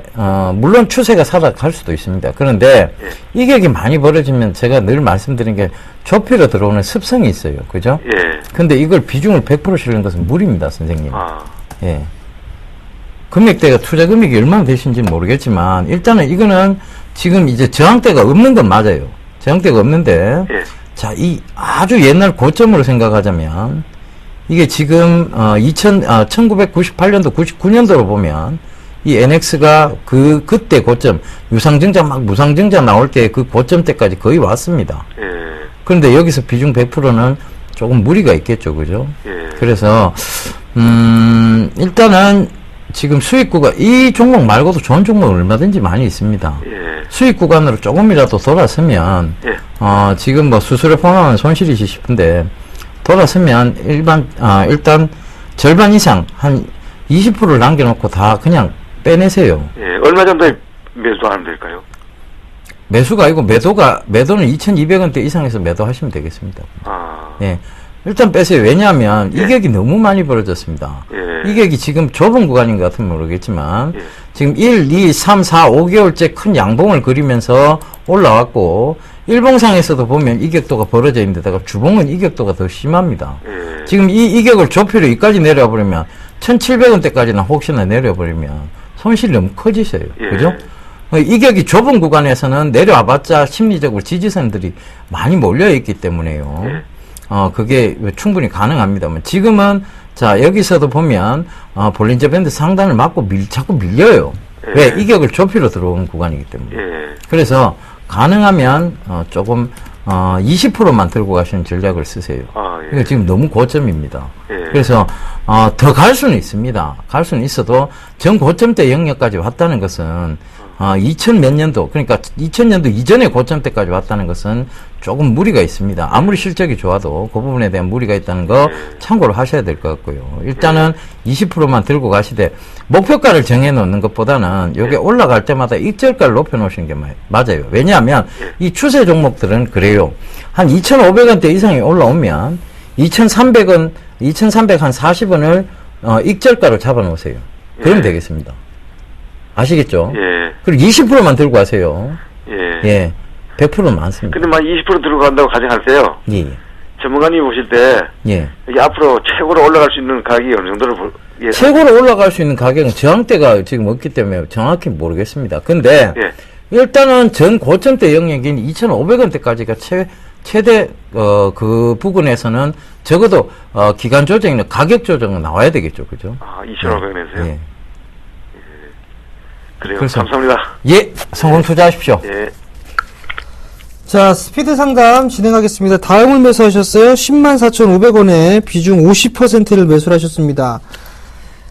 물론 추세가 살아갈 수도 있습니다. 그런데 이격이 많이 벌어지면 제가 늘 말씀드린 게 조피로 들어오는 습성이 있어요. 그죠? 예. 근데 이걸 비중을 100% 실는 것은 무리입니다, 선생님. 아. 예. 금액대가 투자 금액이 얼마나 되신지 모르겠지만 일단은 이거는 지금 이제 저항대가 없는 건 맞아요. 저항대가 없는데 예. 자, 이 아주 옛날 고점으로 생각하자면 이게 지금 1998년도 99년도로 보면 이 NX가 그때 고점 유상증자 막 무상증자 나올 때 그 고점 때까지 거의 왔습니다. 예. 그런데 여기서 비중 100%는 조금 무리가 있겠죠. 그죠? 예. 그래서 일단은 지금 수익 구간, 이 종목 말고도 좋은 종목은 얼마든지 많이 있습니다. 예. 수익 구간으로 조금이라도 돌아서면, 예. 지금 뭐 수수료 포함하면 손실이시 싶은데, 돌아서면 일단 절반 이상, 한 20%를 남겨놓고 다 그냥 빼내세요. 예. 얼마 정도에 매수하면 될까요? 매수가 아니고 매도는 2,200원대 이상에서 매도하시면 되겠습니다. 아. 예. 일단 빼세요. 왜냐하면 이격이 너무 많이 벌어졌습니다. 예. 이격이 지금 좁은 구간인 것 같으면 모르겠지만 예. 지금 1, 2, 3, 4, 5개월째 큰 양봉을 그리면서 올라왔고 일봉상에서도 보면 이격도가 벌어져 있는데다가 주봉은 이격도가 더 심합니다. 예. 지금 이 이격을 좁히로 여기까지 내려와 버리면 1,700원대까지나 혹시나 내려버리면 손실이 너무 커지세요. 예. 그죠? 이격이 좁은 구간에서는 내려와봤자 심리적으로 지지선들이 많이 몰려있기 때문에요. 예. 그게 충분히 가능합니다만 지금은 자 여기서도 보면 볼린저 밴드 상단을 맞고 자꾸 밀려요. 예. 왜? 이격을 좁히로 들어오는 구간이기 때문에. 예. 그래서 가능하면 조금 20%만 들고 가시는 전략을 쓰세요. 아, 예. 이거 지금 너무 고점입니다. 예. 그래서 더 갈 수는 있습니다. 갈 수는 있어도 전 고점대 영역까지 왔다는 것은 2000 몇 년도, 그러니까 2000년도 이전에 고점대까지 왔다는 것은 조금 무리가 있습니다. 아무리 실적이 좋아도 그 부분에 대한 무리가 있다는 거 참고로 하셔야 될 것 같고요. 일단은 20%만 들고 가시되 목표가를 정해놓는 것보다는 이게 올라갈 때마다 익절가를 높여놓으시는 게 맞아요. 왜냐하면 이 추세 종목들은 그래요. 한 2,500원대 이상이 올라오면 2,300원, 2,340원을 익절가로 잡아놓으세요. 그러면 되겠습니다. 아시겠죠? 예. 그리고 20%만 들고 가세요. 예. 예. 100%는 많습니다. 근데 만 20% 들고 간다고 가정할 때요. 예. 전문가님이 보실 때 예. 이게 앞으로 최고로 올라갈 수 있는 가격이 어느 정도를 최고로 올라갈 수 있는 가격은 저항대가 지금 없기 때문에 정확히 모르겠습니다. 근데 예. 일단은 전 고점대 영역인 2,500원대까지가 최대 그 부근에서는 적어도 기간 조정이나 가격 조정은 나와야 되겠죠, 그죠? 2,500원에서요? 예. 그래요. 그래서- 감사합니다. 예, 성공 투자하십시오. 예. 자, 스피드 상담 진행하겠습니다. 다음을 매수하셨어요. 104,500원에 비중 50%를 매수를 하셨습니다.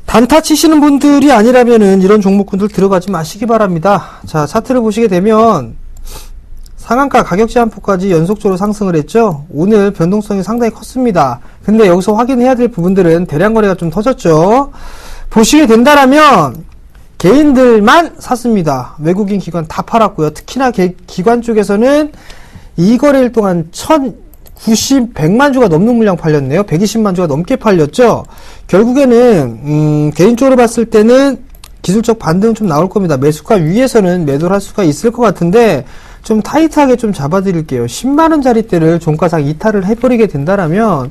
단타 치시는 분들이 아니라면은 이런 종목군들 들어가지 마시기 바랍니다. 자, 차트를 보시게 되면 상한가 가격 제한폭까지 연속적으로 상승을 했죠. 오늘 변동성이 상당히 컸습니다. 근데 여기서 확인해야 될 부분들은 대량 거래가 좀 터졌죠. 보시게 된다라면 개인들만 샀습니다. 외국인 기관 다 팔았고요. 특히나 기관 쪽에서는 이 거래일 동안 1,090만 주가 넘는 물량 팔렸네요. 120만 주가 넘게 팔렸죠. 결국에는 개인적으로 봤을 때는 기술적 반등은 좀 나올 겁니다. 매수가 위에서는 매도를 할 수가 있을 것 같은데 좀 타이트하게 좀 잡아드릴게요. 10만원짜리대를 종가상 이탈을 해버리게 된다라면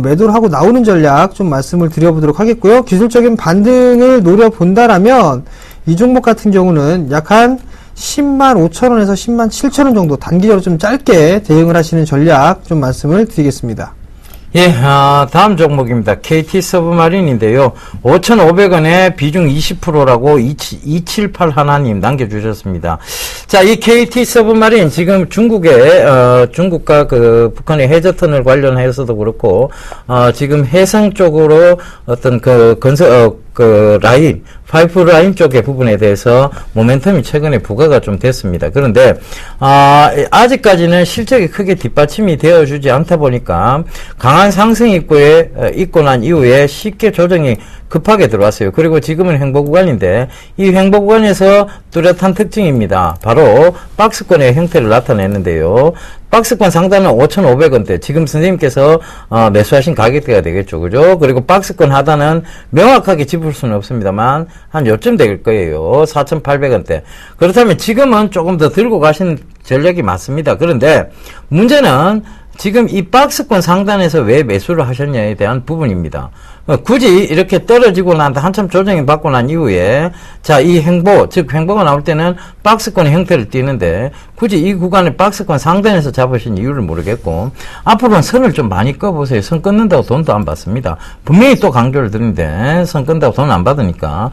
매도를 하고 나오는 전략 좀 말씀을 드려보도록 하겠고요. 기술적인 반등을 노려본다라면 이 종목 같은 경우는 약 한 105,000원에서 107,000원 정도 단기적으로 좀 짧게 대응을 하시는 전략 좀 말씀을 드리겠습니다. 예, 다음 종목입니다. KT 서브마린인데요. 5,500원에 비중 20%라고 278 하나님 남겨주셨습니다. 자, 이 KT 서브마린 지금 중국과 그 북한의 해저터널 관련해서도 그렇고, 지금 해상 쪽으로 어떤 라인, 파이프 라인 쪽의 부분에 대해서 모멘텀이 최근에 부과가 좀 됐습니다. 그런데, 아직까지는 실적이 크게 뒷받침이 되어주지 않다 보니까 강한 상승 있고 난 이후에 쉽게 조정이 급하게 들어왔어요. 그리고 지금은 횡보 구간인데 이 횡보 구간에서 뚜렷한 특징입니다. 바로 박스권의 형태를 나타냈는데요. 박스권 상단은 5,500원대. 지금 선생님께서 매수하신 가격대가 되겠죠. 그죠? 그리고 박스권 하단은 명확하게 짚을 수는 없습니다만 한 요쯤 될 거예요. 4,800원대. 그렇다면 지금은 조금 더 들고 가신 전략이 맞습니다. 그런데 문제는 지금 이 박스권 상단에서 왜 매수를 하셨냐에 대한 부분입니다. 굳이 이렇게 떨어지고 한참 조정이 받고 난 이후에 자, 이 횡보, 즉 횡보가 나올 때는 박스권의 형태를 띠는데 굳이 이 구간에 박스권 상단에서 잡으신 이유를 모르겠고 앞으로는 선을 좀 많이 꺼보세요. 선 끊는다고 돈도 안 받습니다. 분명히 또 강조를 드리는데 선 끊는다고 돈 안 받으니까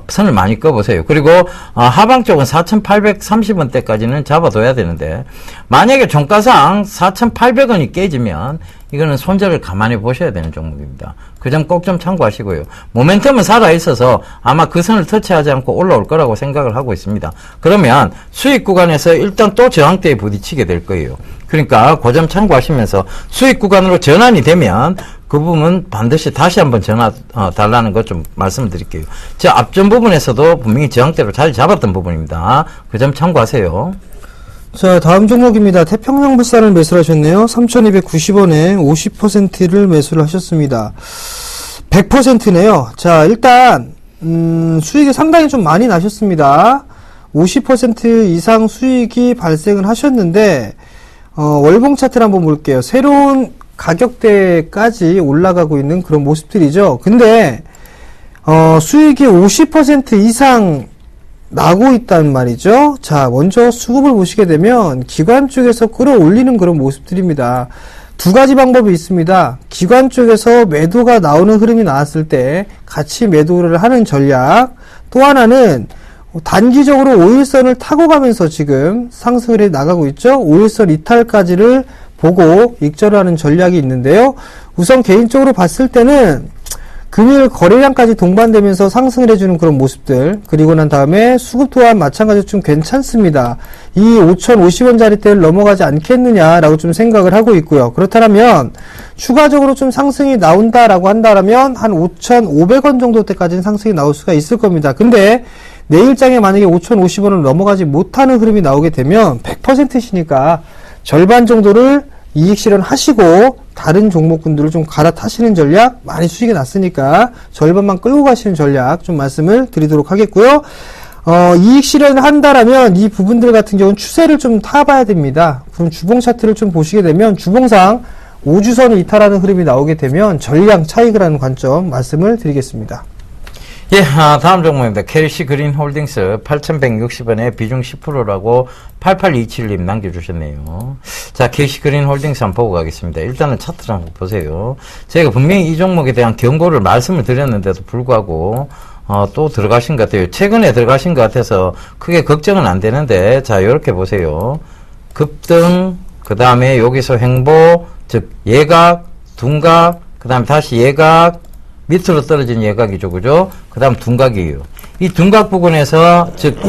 선을 많이 꺼보세요. 그리고 하방 쪽은 4,830원대까지는 잡아둬야 되는데 만약에 종가상 4,800원이 깨지면 이거는 손절을 가만히 보셔야 되는 종목입니다. 그 점 꼭 좀 참고하시고요. 모멘텀은 살아있어서 아마 그 선을 터치하지 않고 올라올 거라고 생각을 하고 있습니다. 그러면 수익 구간에서 일단 또 저항대에 부딪히게 될 거예요. 그러니까 그 점 참고하시면서 수익 구간으로 전환이 되면 그 부분 반드시 다시 한번 전화 달라는 것 좀 말씀을 드릴게요. 저 앞전 부분에서도 분명히 저항대로 자리 잡았던 부분입니다. 그 점 참고하세요. 자, 다음 종목입니다. 태평양물산을 매수를 하셨네요. 3,290원에 50%를 매수를 하셨습니다. 100%네요. 자, 일단 수익이 상당히 좀 많이 나셨습니다. 50% 이상 수익이 발생을 하셨는데 월봉 차트를 한번 볼게요. 새로운 가격대까지 올라가고 있는 그런 모습들이죠. 근데 수익이 50% 이상 나고 있단 말이죠. 자, 먼저 수급을 보시게 되면 기관 쪽에서 끌어올리는 그런 모습들입니다. 두 가지 방법이 있습니다. 기관 쪽에서 매도가 나오는 흐름이 나왔을 때 같이 매도를 하는 전략, 또 하나는 단기적으로 5일선을 타고 가면서 지금 상승을 해 나가고 있죠. 5일선 이탈까지를 보고 익절을 하는 전략이 있는데요. 우선 개인적으로 봤을 때는 금일 거래량까지 동반되면서 상승을 해주는 그런 모습들, 그리고 난 다음에 수급 또한 마찬가지로 좀 괜찮습니다. 이 5,050원짜리대를 넘어가지 않겠느냐라고 좀 생각을 하고 있고요. 그렇다면 추가적으로 좀 상승이 나온다라고 한다면 한 5,500원 정도 때까지는 상승이 나올 수가 있을 겁니다. 근데 내일장에 만약에 5,050원을 넘어가지 못하는 흐름이 나오게 되면 100%시니까 절반 정도를 이익 실현하시고 다른 종목군들을 좀 갈아타시는 전략, 많이 수익이 났으니까 절반만 끌고 가시는 전략 좀 말씀을 드리도록 하겠고요. 이익 실현을 한다라면 이 부분들 같은 경우는 추세를 좀 타봐야 됩니다. 그럼 주봉 차트를 좀 보시게 되면 주봉상 5주선을 이탈하는 흐름이 나오게 되면 전량 차익을 하는 관점 말씀을 드리겠습니다. 예, 다음 종목입니다. KC 그린 홀딩스 8,160원에 비중 10%라고 8827님 남겨주셨네요. 자, KC 그린 홀딩스 한번 보고 가겠습니다. 일단은 차트를 한번 보세요. 제가 분명히 이 종목에 대한 경고를 말씀을 드렸는데도 불구하고 또 들어가신 것 같아요. 최근에 들어가신 것 같아서 크게 걱정은 안 되는데, 자, 요렇게 보세요. 급등, 그 다음에 여기서 횡보, 즉 예각, 둔각, 그 다음에 다시 예각, 밑으로 떨어진 예각이죠, 그죠? 그 다음 둔각이에요. 이 둔각 부분에서, 즉,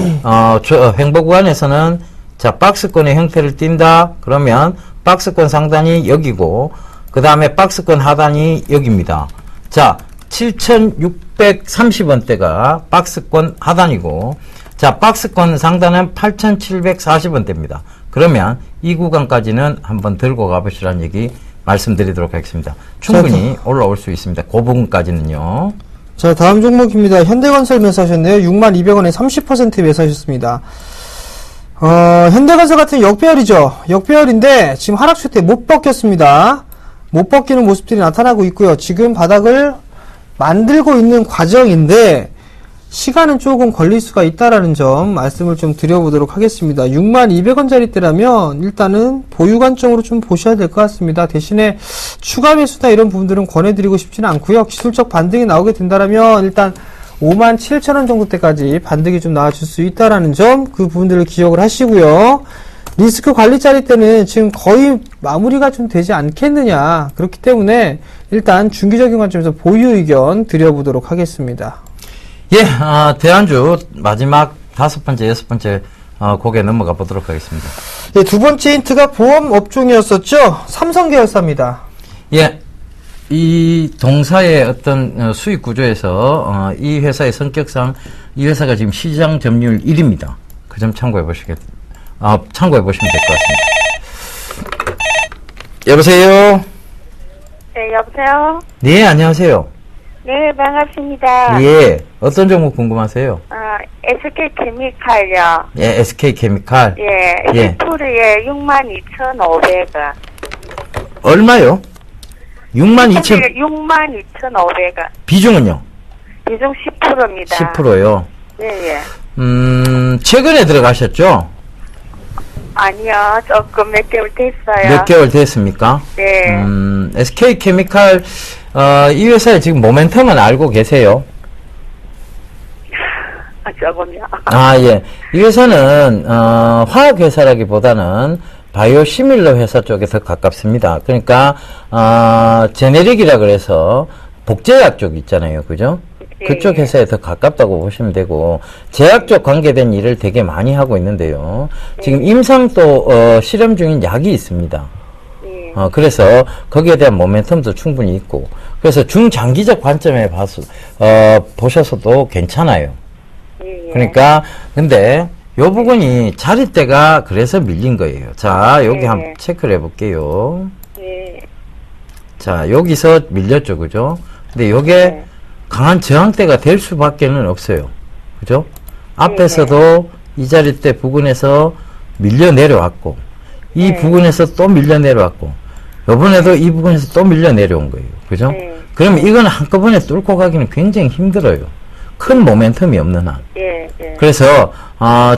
횡보 구간에서는, 자, 박스권의 형태를 띈다? 그러면, 박스권 상단이 여기고, 그 다음에 박스권 하단이 여기입니다. 자, 7,630원대가 박스권 하단이고, 자, 박스권 상단은 8,740원대입니다. 그러면, 이 구간까지는 한번 들고 가보시라는 얘기, 말씀드리도록 하겠습니다. 충분히 올라올 수 있습니다. 그 부분까지는요. 자, 다음 종목입니다. 현대건설 매수하셨네요. 62,000원에 30% 매수하셨습니다. 현대건설 같은 역배열이죠. 역배열인데 지금 하락 추세 못 벗겼습니다. 못 벗기는 모습들이 나타나고 있고요. 지금 바닥을 만들고 있는 과정인데 시간은 조금 걸릴 수가 있다라는 점 말씀을 좀 드려보도록 하겠습니다. 62,000원짜리대라면 일단은 보유 관점으로 좀 보셔야 될 것 같습니다. 대신에 추가 매수나 이런 부분들은 권해드리고 싶지는 않고요. 기술적 반등이 나오게 된다라면 일단 57,000원 정도 때까지 반등이 좀 나와줄 수 있다라는 점, 그 부분들을 기억을 하시고요. 리스크 관리짜리 때는 지금 거의 마무리가 좀 되지 않겠느냐. 그렇기 때문에 일단 중기적인 관점에서 보유 의견 드려보도록 하겠습니다. 예, 대안주 마지막 5번째, 6번째 곡에 넘어가 보도록 하겠습니다. 예, 두 번째 힌트가 보험 업종이었었죠. 삼성계열사입니다. 예, 이 동사의 어떤 수익 구조에서 이 회사의 성격상 이 회사가 지금 시장 점유율 1위입니다. 그 점 참고해 보시면 될 것 같습니다. 여보세요? 네, 여보세요? 네, 안녕하세요. 네, 반갑습니다. 예, 어떤 종목 궁금하세요? SK케미칼요. 예, SK케미칼. 예, 예. 10%에 62,500원. 얼마요? 62,000. 62,500원. 비중은요? 비중 10%입니다. 10%요. 예, 예. 최근에 들어가셨죠? 아니요, 조금 몇 개월 됐어요. 몇 개월 됐습니까? 네. SK케미칼, 이 회사의 지금 모멘텀은 알고 계세요? 조금요. 예. 이 회사는, 화학회사라기보다는 바이오 시밀러 회사 쪽에 더 가깝습니다. 그러니까, 제네릭이라 그래서 복제약 쪽 있잖아요. 그죠? 그쪽 회사에 더 가깝다고 보시면 되고, 제약적 관계된 일을 되게 많이 하고 있는데요. 지금 임상도, 실험 중인 약이 있습니다. 그래서 거기에 대한 모멘텀도 충분히 있고, 그래서 중장기적 관점에 보셔서도 괜찮아요. 그러니까, 근데, 요 부분이 자릿대가 그래서 밀린 거예요. 자, 여기 한번 체크를 해볼게요. 자, 여기서 밀렸죠. 그죠? 근데 요게 강한 저항대가 될 수밖에는 없어요. 그죠? 앞에서도 이 자릿대 부근에서 밀려 내려왔고, 이 부근에서 또 밀려 내려왔고, 요번에도 이 부분에서 또 밀려 내려온 거예요. 그죠? 그러면 이건 한꺼번에 뚫고 가기는 굉장히 힘들어요. 큰 모멘텀이 없는 한. 그래서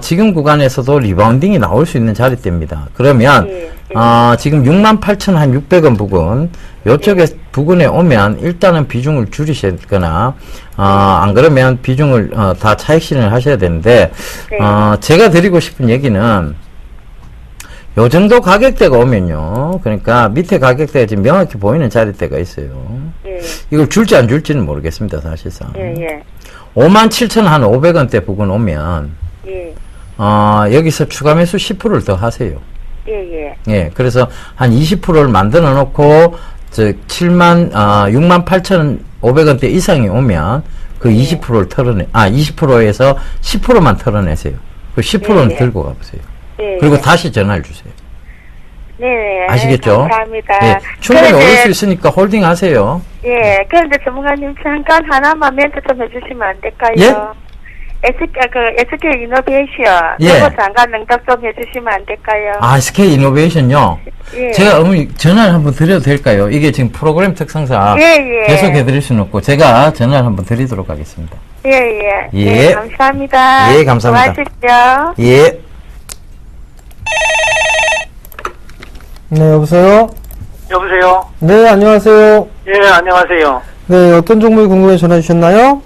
지금 구간에서도 리바운딩이 나올 수 있는 자리대입니다. 그러면 지금 68,600원 부근, 요쪽에 부근에 오면 일단은 비중을 줄이시거나 안 그러면 비중을 다 차익 실현을 하셔야 되는데 제가 드리고 싶은 얘기는 요 정도 가격대가 오면요. 그러니까 밑에 가격대가 지금 명확히 보이는 자리대가 있어요. 예, 이걸 줄지 안 줄지는 모르겠습니다, 사실상. 예. 57,500원대 부근 오면, 예, 여기서 추가 매수 10%를 더 하세요. 예. 예, 그래서 한 20%를 만들어 놓고, 68,500원대 이상이 오면, 그 20%를 20%에서 10%만 털어내세요. 그 10%는 예. 들고 가보세요. 예. 그리고 다시 전화를 주세요. 네. 아시겠죠? 감사합니다. 예, 충분히 그런데- 오를 수 있으니까 홀딩 하세요. 예, 그런데 전문가님 잠깐 하나만 멘트 좀 해주시면 안 될까요? 예? SK 이노베이션. 예. 이거 잠깐 응답 좀 해주시면 안 될까요? SK 이노베이션요? 예. 제가 전화를 한번 드려도 될까요? 이게 지금 프로그램 특성상 예. 계속 해드릴 수는 없고, 제가 전화를 한번 드리도록 하겠습니다. 예. 예. 감사합니다. 예, 감사합니다. 수고하십시오. 예. 네, 여보세요? 여보세요? 네, 안녕하세요. 예, 안녕하세요. 네, 어떤 종목이 궁금해 전화 주셨나요?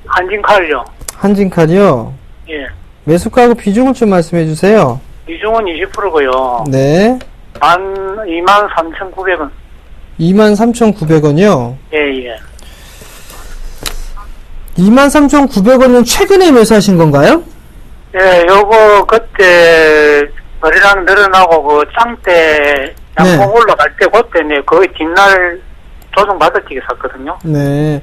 한진칼요. 한진칼이요. 예. 매수가하고 비중을 좀 말씀해 주세요. 비중은 20%고요. 네. 23,900원. 23,900원이요. 예. 23,900원은 최근에 매수하신 건가요? 예, 요거 그때 거래량 늘어나고 그 짱때 양봉 네. 올라갈 때 그때네 거의 뒷날 조정 받을 적에 샀거든요. 네.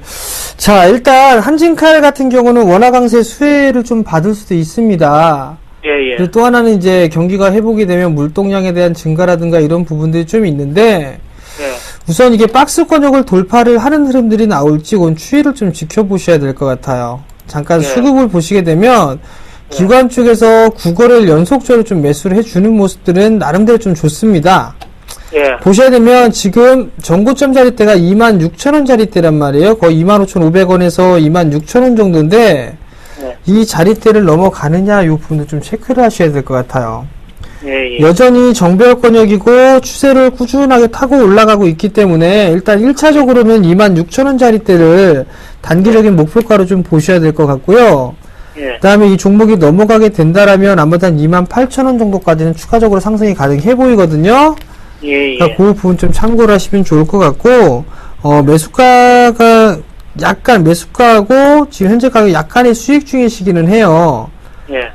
자, 일단 한진칼 같은 경우는 원화 강세 수혜를 좀 받을 수도 있습니다. 예. 그리고 또 하나는 이제 경기가 회복이 되면 물동량에 대한 증가라든가 이런 부분들이 좀 있는데, 예. 우선 이게 박스 권역을 돌파를 하는 흐름들이 나올지 그건 추이를 좀 지켜보셔야 될 것 같아요. 잠깐 예. 수급을 보시게 되면 기관 쪽에서 9거래를 연속적으로 좀 매수를 해주는 모습들은 나름대로 좀 좋습니다. 예. 보셔야 되면 지금 전고점 자리대가 26,000원 자리대란 말이에요. 거의 25,500원에서 26,000원 정도인데 네. 이 자리대를 넘어가느냐 이 부분도 좀 체크를 하셔야 될 것 같아요. 예. 여전히 정배열 권역이고 추세를 꾸준하게 타고 올라가고 있기 때문에 일단 1차적으로는 26,000원 자리대를 단기적인 목표가로 좀 보셔야 될 것 같고요. 예. 그 다음에 이 종목이 넘어가게 된다라면 아무래도 한 28,000원 정도까지는 추가적으로 상승이 가능해 보이거든요. 예. 그러니까 그 부분 좀 참고를 하시면 좋을 것 같고, 매수가가 약간 매수가하고 지금 현재 가격 약간의 수익 중이시기는 해요. 예.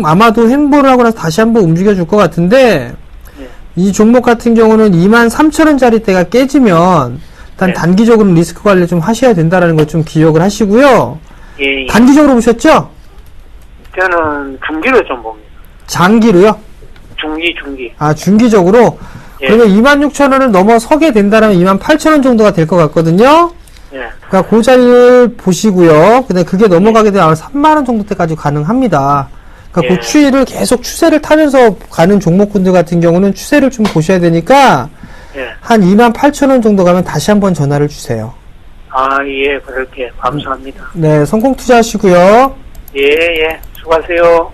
아마도 횡보를 하고 나서 다시 한번 움직여 줄 것 같은데, 예. 이 종목 같은 경우는 23,000원짜리 대가 깨지면, 일단 네. 단기적으로 리스크 관리를 좀 하셔야 된다는 걸 좀 기억을 하시고요. 예. 단기적으로 보셨죠? 저는 중기를 좀 봅니다. 장기로요? 중기. 중기적으로? 예. 그러면 26,000원을 넘어서게 된다면 28,000원 정도가 될 것 같거든요? 예. 그러니까 그 자리를 보시고요. 근데 그게 넘어가게 되면 3만원 정도 때까지 가능합니다. 그러니까 예. 그 추이를 계속 추세를 타면서 가는 종목군들 같은 경우는 추세를 좀 보셔야 되니까 예. 한 28,000원 정도 가면 다시 한번 전화를 주세요. 예, 그럴게. 감사합니다. 네, 성공 투자하시고요. 예. 수고하세요.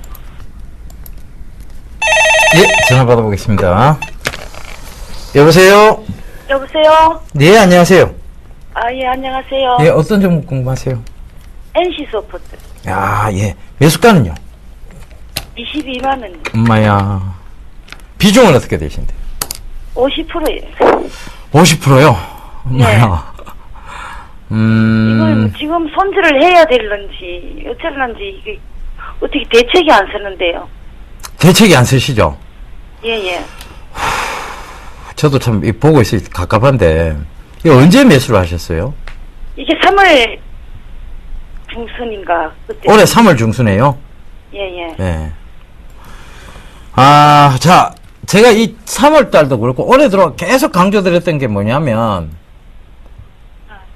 예, 전화 받아보겠습니다. 여보세요? 여보세요? 네, 안녕하세요. 예, 안녕하세요. 예, 어떤 종목 궁금하세요? NC소프트. 야, 예. 매수가는요? 22만원. 엄마야. 비중은 어떻게 되신데? 50%예요. 50%요? 엄마야. 이건 지금 손질을 해야 될런지, 어쩌는지, 이게, 어떻게 대책이 안 서는데요. 대책이 안 쓰시죠? 예. 저도 참 보고 있어요. 갑갑한데. 이거 언제 매수를 하셨어요? 이게 3월 중순인가, 그때. 올해 3월 중순에요? 예. 네. 자, 제가 이 3월 달도 그렇고 올해 들어 계속 강조드렸던 게 뭐냐면,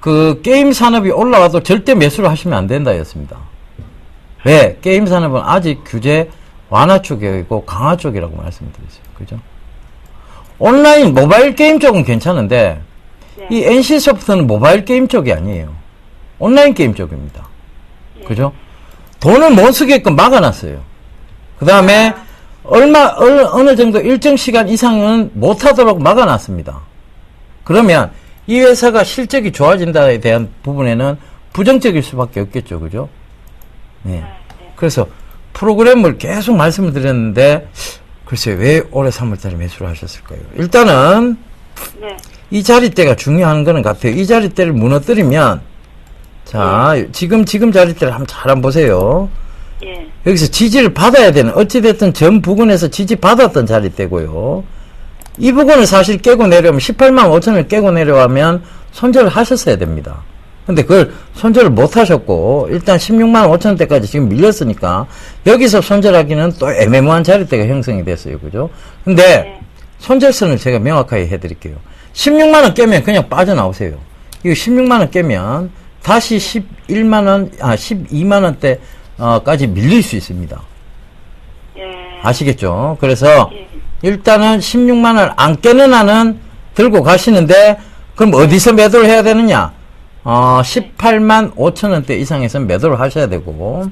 그 게임 산업이 올라와도 절대 매수를 하시면 안 된다였습니다. 왜? 게임 산업은 아직 규제 완화 쪽이고 강화 쪽이라고 말씀드렸어요. 그죠? 온라인 모바일 게임 쪽은 괜찮은데, 네. 이 NC소프트는 모바일 게임 쪽이 아니에요. 온라인 게임 쪽입니다. 그죠? 돈을 못 쓰게끔 막아놨어요. 그 다음에 어느 정도 일정 시간 이상은 못하도록 막아놨습니다. 그러면 이 회사가 실적이 좋아진다에 대한 부분에는 부정적일 수밖에 없겠죠. 그죠? 네. 그래서 프로그램을 계속 말씀을 드렸는데, 글쎄요, 왜 올해 3월달에 매수를 하셨을까요? 일단은 네. 이 자리대가 중요한 거는 같아요. 이 자리대를 무너뜨리면 자, 지금 자리대를 잘 한번 보세요. 예. 여기서 지지를 받아야 되는, 어찌됐든 전 부근에서 지지 받았던 자리대고요. 이 부분을 사실 깨고 내려오면 18만 5천을 깨고 내려가면 손절을 하셨어야 됩니다. 근데 그걸 손절을 못 하셨고 일단 16만 5천대까지 지금 밀렸으니까 여기서 손절하기는 또 애매모호한 자리대가 형성이 됐어요. 그죠? 근데 손절선을 제가 명확하게 해드릴게요. 16만 원 깨면 그냥 빠져나오세요. 이거 16만 원 깨면 다시 11만 원, 12만 원대 까지 밀릴 수 있습니다. 예. 아시겠죠? 그래서 예. 일단은 16만 원 안 깨는 한은 들고 가시는데 그럼 어디서 매도를 해야 되느냐? 18만 5천 원대 이상에서 매도를 하셔야 되고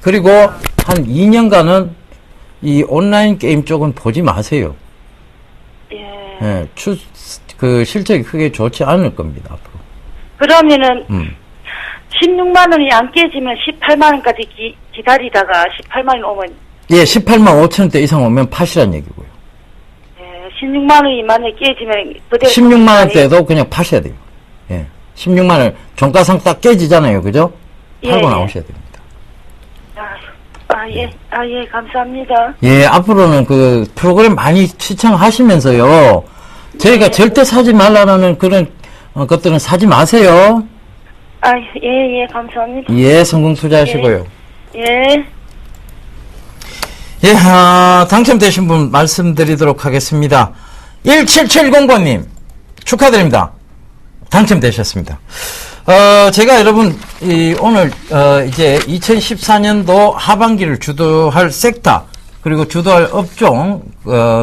그리고 한 2년간은 이 온라인 게임 쪽은 보지 마세요. 예. 예, 그 실적이 크게 좋지 않을 겁니다. 앞으로. 그러면은 16만 원이 안 깨지면 18만 원까지 기다리다가 18만 원 오면 예, 18만 5천 원대 이상 오면 파시란 얘기고요. 예, 16만 원이 만약에 깨지면 그대로 16만 원대도 그냥 파셔야 돼요. 예. 16만 원 종가상 딱 깨지잖아요. 그죠? 팔고 예, 나오셔야 됩니다. 예, 감사합니다. 예, 앞으로는 그 프로그램 많이 시청하시면서요. 저희가 절대 사지 말라는 그런 것들은 사지 마세요. 예, 감사합니다. 예, 성공 투자하시고요. 예. 예, 당첨되신 분 말씀드리도록 하겠습니다. 17709님, 축하드립니다. 당첨되셨습니다. 제가 여러분, 오늘, 이제 2014년도 하반기를 주도할 섹터, 그리고 주도할 업종,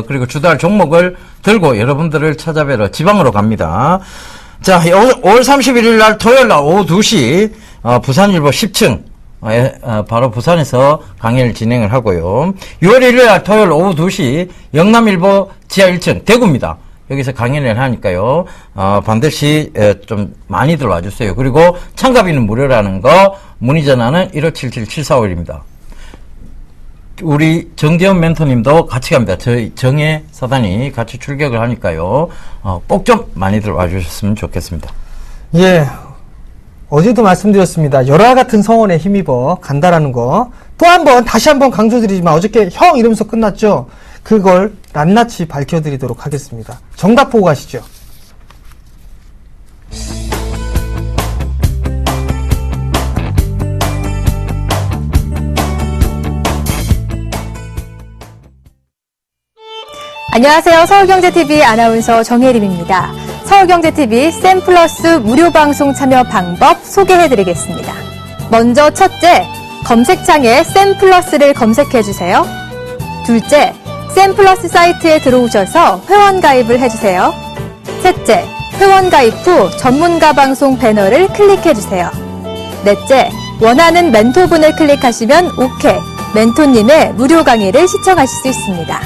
그리고 주도할 종목을 들고 여러분들을 찾아뵈러 지방으로 갑니다. 자, 5월 31일 날 토요일 날 오후 2시, 부산일보 10층, 바로 부산에서 강의를 진행을 하고요. 6월 1일 날 토요일 오후 2시 영남일보 지하 1층 대구입니다. 여기서 강의를 하니까요. 반드시 좀 많이들 와주세요. 그리고 참가비는 무료라는 거 문의 전화는 1577-7451입니다. 우리 정재현 멘토님도 같이 갑니다. 저희 정혜 사단이 같이 출격을 하니까요. 꼭 좀 많이들 와주셨으면 좋겠습니다. 예. 어제도 말씀드렸습니다. 열화 같은 성원에 힘입어 간다라는 거. 또 한 번, 다시 한번 강조드리지만 어저께 형 이러면서 끝났죠? 그걸 낱낱이 밝혀드리도록 하겠습니다. 정답 보고 가시죠. 안녕하세요. 서울경제TV 아나운서 정혜림입니다. 서울경제TV 샘플러스 무료방송 참여 방법 소개해드리겠습니다. 먼저 첫째, 검색창에 샘플러스를 검색해주세요. 둘째, 샘플러스 사이트에 들어오셔서 회원 가입을 해주세요. 셋째, 회원 가입 후 전문가 방송 배너를 클릭해주세요. 넷째, 원하는 멘토분을 클릭하시면 OK, 멘토님의 무료 강의를 시청하실 수 있습니다.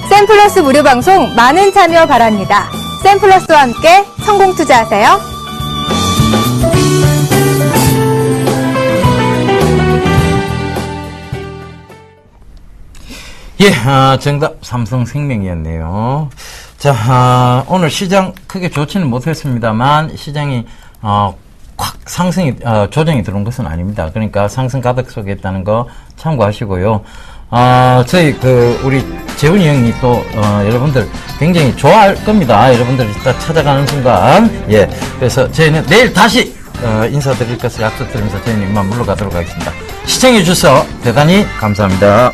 샘플러스 무료 방송 많은 참여 바랍니다. 샘플러스와 함께 성공 투자하세요. 예, 정답 삼성생명이었네요. 자, 오늘 시장 크게 좋지는 못했습니다.만 시장이 확 상승이 조정이 들어온 것은 아닙니다. 그러니까 상승 가득 속에 있다는 거 참고하시고요. 저희 우리 재훈이 형이 또 여러분들 굉장히 좋아할 겁니다. 여러분들 이따 찾아가는 순간. 예, 그래서 저희는 내일 다시 인사드릴 것을 약속드리면서 저희는 이만 물러가도록 하겠습니다. 시청해 주셔서 대단히 감사합니다.